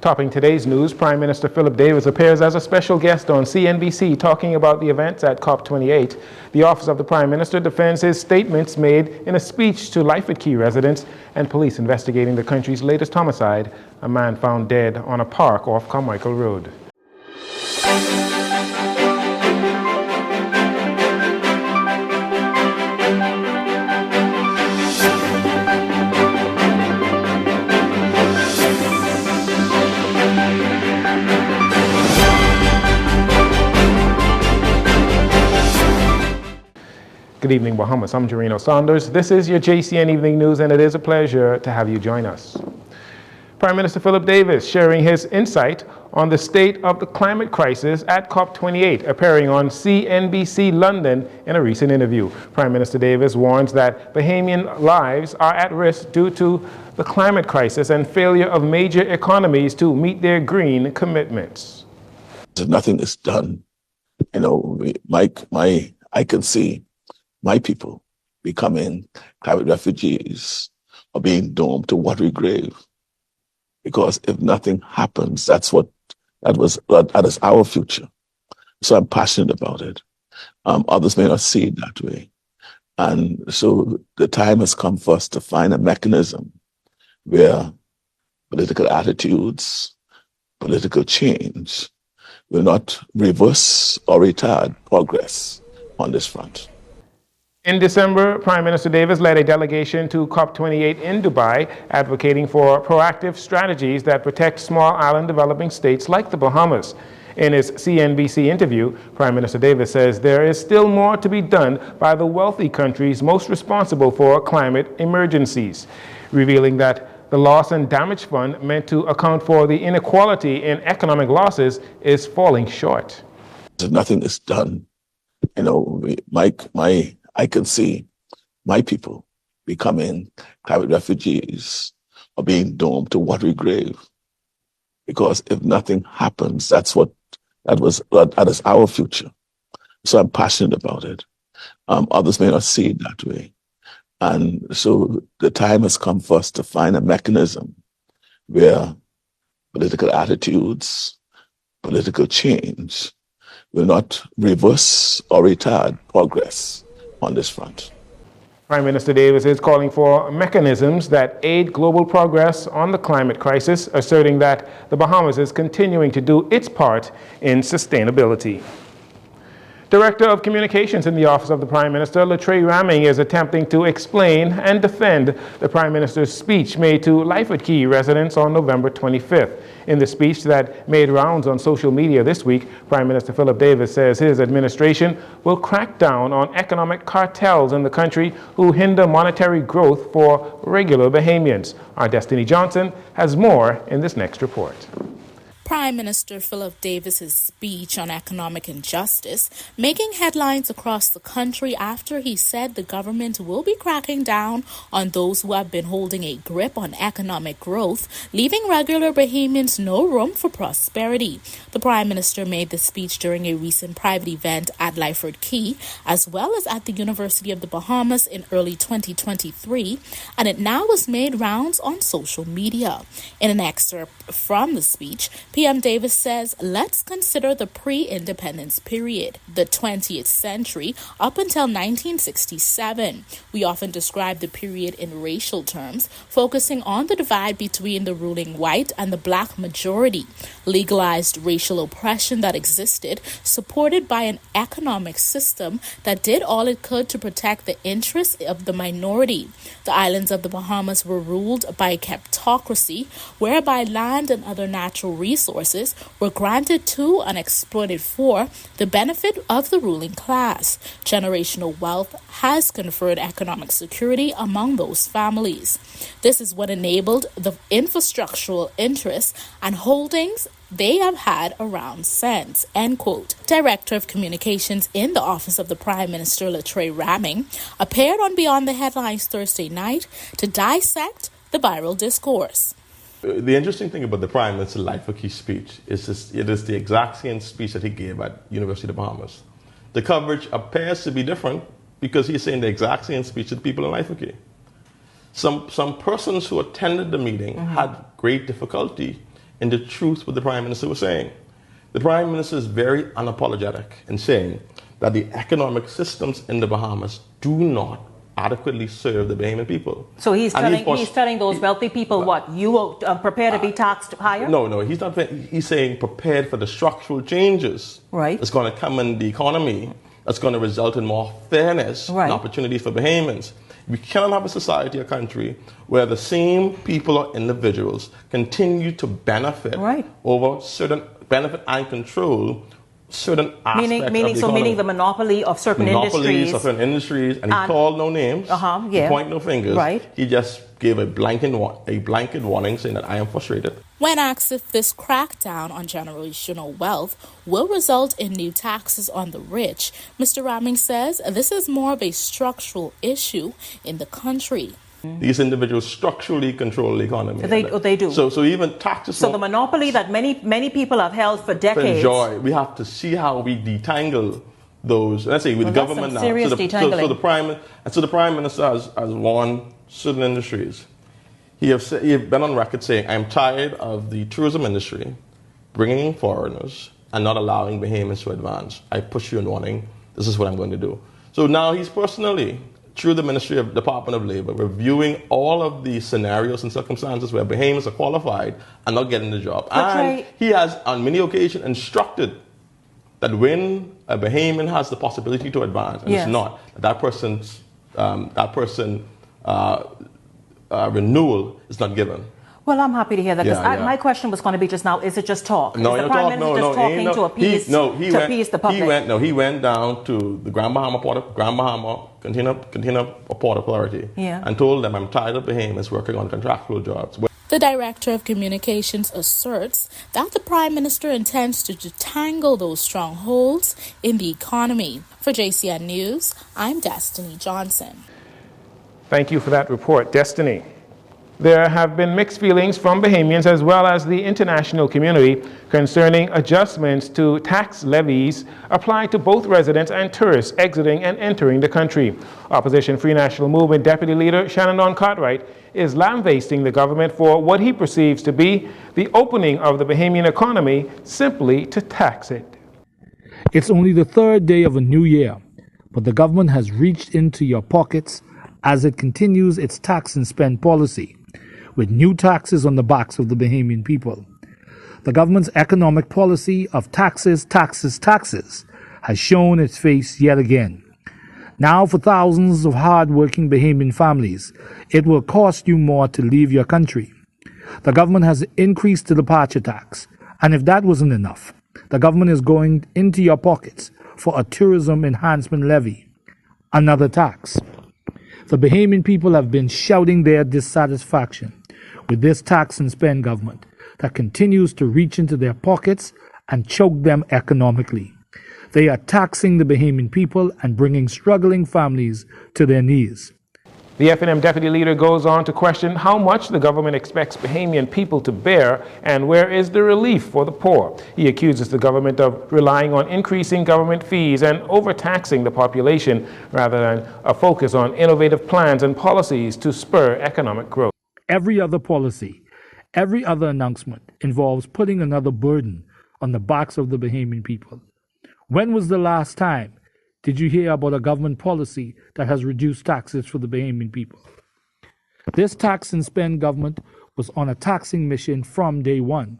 Topping today's news, Prime Minister Philip Davis appears as a special guest on CNBC talking about the events at COP28. The Office of the Prime Minister defends his statements made in a speech to Life at Key residents and police investigating the country's latest homicide, a man found dead on a park off Carmichael Road. Good evening, Bahamas. I'm Jarino Saunders. This is your JCN Evening News, and it is a pleasure to have you join us. Prime Minister Philip Davis sharing his insight on the state of the climate crisis at COP28, appearing on CNBC London in a recent interview. Prime Minister Davis warns that Bahamian lives are at risk due to the climate crisis and failure of major economies to meet their green commitments. Nothing is done. I can see my people becoming climate refugees or being doomed to watery grave. Because if nothing happens, that is our future. So I'm passionate about it. Others may not see it that way. And so the time has come for us to find a mechanism where political attitudes, political change will not reverse or retard progress on this front. In December, Prime Minister Davis led a delegation to COP28 in Dubai, advocating for proactive strategies that protect small island developing states like the Bahamas. In his CNBC interview, Prime Minister Davis says there is still more to be done by the wealthy countries most responsible for climate emergencies, revealing that the Loss and Damage Fund, meant to account for the inequality in economic losses, is falling short. Nothing is done. I can see my people becoming climate refugees or being doomed to watery grave. Because if nothing happens, that is our future. So I'm passionate about it. Others may not see it that way. And so the time has come for us to find a mechanism where political attitudes, political change will not reverse or retard progress on this front. Prime Minister Davis is calling for mechanisms that aid global progress on the climate crisis, asserting that the Bahamas is continuing to do its part in sustainability. Director of Communications in the Office of the Prime Minister, Latreille Ramming, is attempting to explain and defend the Prime Minister's speech made to Life at Key residents on November 25th. In the speech that made rounds on social media this week, Prime Minister Philip Davis says his administration will crack down on economic cartels in the country who hinder monetary growth for regular Bahamians. Our Destiny Johnson has more in this next report. Prime Minister Philip Davis's speech on economic injustice making headlines across the country after he said the government will be cracking down on those who have been holding a grip on economic growth, leaving regular Bahamians no room for prosperity. The Prime Minister made the speech during a recent private event at Life at Key, as well as at the University of the Bahamas in early 2023, and it now was made rounds on social media. In an excerpt from the speech, PM Davis says, let's consider the pre-independence period, the 20th century, up until 1967. We often describe the period in racial terms, focusing on the divide between the ruling white and the black majority, legalized racial oppression that existed, supported by an economic system that did all it could to protect the interests of the minority. The islands of the Bahamas were ruled by a kleptocracy, whereby land and other natural resources were granted to and exploited for the benefit of the ruling class. Generational wealth has conferred economic security among those families. This is what enabled the infrastructural interests and holdings they have had around since, end quote. Director of Communications in the Office of the Prime Minister, Latreille Ramming, appeared on Beyond the Headlines Thursday night to dissect the viral discourse. The interesting thing about the Prime Minister's Life at Key speech is it is the exact same speech that he gave at University of the Bahamas. The coverage appears to be different because he's saying the exact same speech to the people in Life at Key. Some persons who attended the meeting had great difficulty in the truth what the Prime Minister was saying. The Prime Minister is very unapologetic in saying that the economic systems in the Bahamas do not adequately serve the Bahamian people. So he's telling those wealthy people what? You will prepare to be taxed higher? No, he's not. He's saying prepared for the structural changes that's going to come in the economy, that's going to result in more fairness and opportunities for Bahamians. We cannot have a society, a country, where the same people or individuals continue to benefit over certain benefit and control certain aspects of the economy. Meaning the monopoly of certain industries. And he called no names, he pointed no fingers. He just gave a blanket warning saying that I am frustrated. When asked if this crackdown on generational wealth will result in new taxes on the rich, Mr. Raming says this is more of a structural issue in the country. These individuals structurally control the economy. They do. So even taxes. So the monopoly that many people have held for decades. Enjoy. We have to see how we detangle those. Let's say with the government now. Serious detangling. So the Prime Minister has warned certain industries. He has been on record saying, "I am tired of the tourism industry bringing in foreigners and not allowing Bahamians to advance. I push you in warning. This is what I'm going to do." So now he's personally, through the Ministry of Department of Labor, reviewing all of the scenarios and circumstances where Bahamians are qualified and not getting the job. And he has, on many occasions, instructed that when a Bahamian has the possibility to advance, and it's not, that person's renewal is not given. Well, I'm happy to hear that, because my question was going to be just now, is it just talk? No, is the Prime Minister just talking to appease the public? He went down to the Grand Bahama Container Port Authority and told them, "I'm tired of Bahamians working on contractual jobs." The Director of Communications asserts that the Prime Minister intends to detangle those strongholds in the economy. For Jcn News, I'm Destiny Johnson. Thank you for that report, Destiny. There have been mixed feelings from Bahamians as well as the international community concerning adjustments to tax levies applied to both residents and tourists exiting and entering the country. Opposition Free National Movement Deputy Leader Shannon Cartwright is lambasting the government for what he perceives to be the opening of the Bahamian economy simply to tax it. It's only the third day of a new year, but the government has reached into your pockets as it continues its tax and spend policy, with new taxes on the backs of the Bahamian people. The government's economic policy of taxes has shown its face yet again. Now, for thousands of hard-working Bahamian families, it will cost you more to leave your country. The government has increased the departure tax, and if that wasn't enough, the government is going into your pockets for a tourism enhancement levy, another tax. The Bahamian people have been shouting their dissatisfaction with this tax and spend government that continues to reach into their pockets and choke them economically. They are taxing the Bahamian people and bringing struggling families to their knees. The FNM Deputy Leader goes on to question how much the government expects Bahamian people to bear and where is the relief for the poor. He accuses the government of relying on increasing government fees and overtaxing the population rather than a focus on innovative plans and policies to spur economic growth. Every other policy, every other announcement involves putting another burden on the backs of the Bahamian people. When was the last time did you hear about a government policy that has reduced taxes for the Bahamian people? This tax and spend government was on a taxing mission from day one.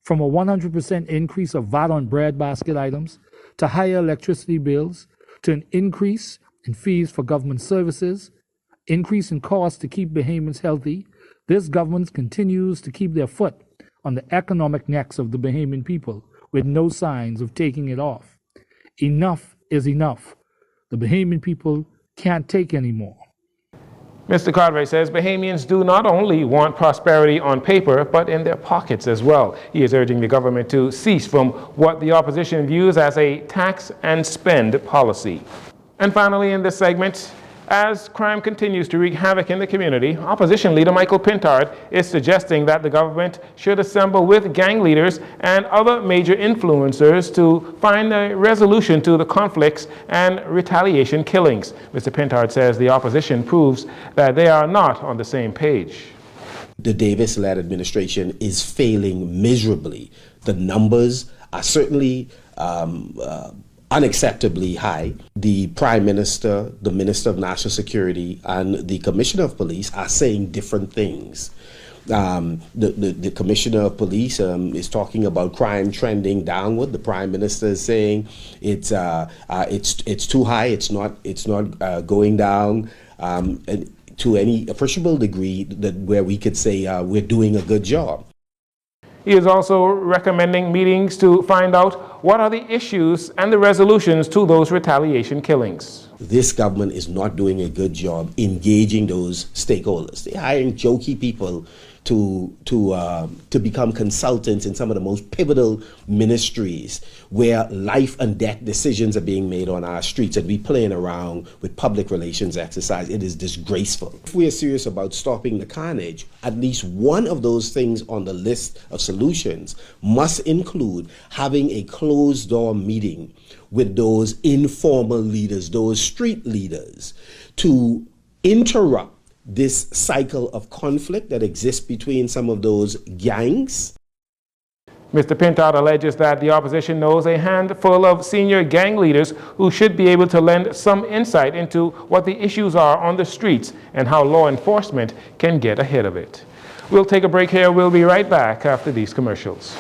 From a 100% increase of VAT on bread basket items, to higher electricity bills, to an increase in fees for government services, increase in costs to keep Bahamians healthy, this government continues to keep their foot on the economic necks of the Bahamian people with no signs of taking it off. Enough is enough. The Bahamian people can't take any more. Mr. Cartwright says Bahamians do not only want prosperity on paper, but in their pockets as well. He is urging the government to cease from what the opposition views as a tax and spend policy. And finally, in this segment, as crime continues to wreak havoc in the community, opposition leader Michael Pintard is suggesting that the government should assemble with gang leaders and other major influencers to find a resolution to the conflicts and retaliation killings. Mr. Pintard says the opposition proves that they are not on the same page. The Davis-led administration is failing miserably. The numbers are certainly unacceptably high. The Prime Minister, the Minister of National Security, and the Commissioner of Police are saying different things. The Commissioner of Police is talking about crime trending downward. The Prime Minister is saying it's too high. It's not going down to any appreciable degree where we could say we're doing a good job. He is also recommending meetings to find out what are the issues and the resolutions to those retaliation killings. This government is not doing a good job engaging those stakeholders. They're hiring jokey people to become consultants in some of the most pivotal ministries where life and death decisions are being made on our streets, and we playing around with public relations exercise. It is disgraceful. If we are serious about stopping the carnage, at least one of those things on the list of solutions must include having a closed door meeting with those informal leaders, those street leaders, to interrupt this cycle of conflict that exists between some of those gangs. Mr. Pintard alleges that the opposition knows a handful of senior gang leaders who should be able to lend some insight into what the issues are on the streets and how law enforcement can get ahead of it. We'll take a break here. We'll be right back after these commercials.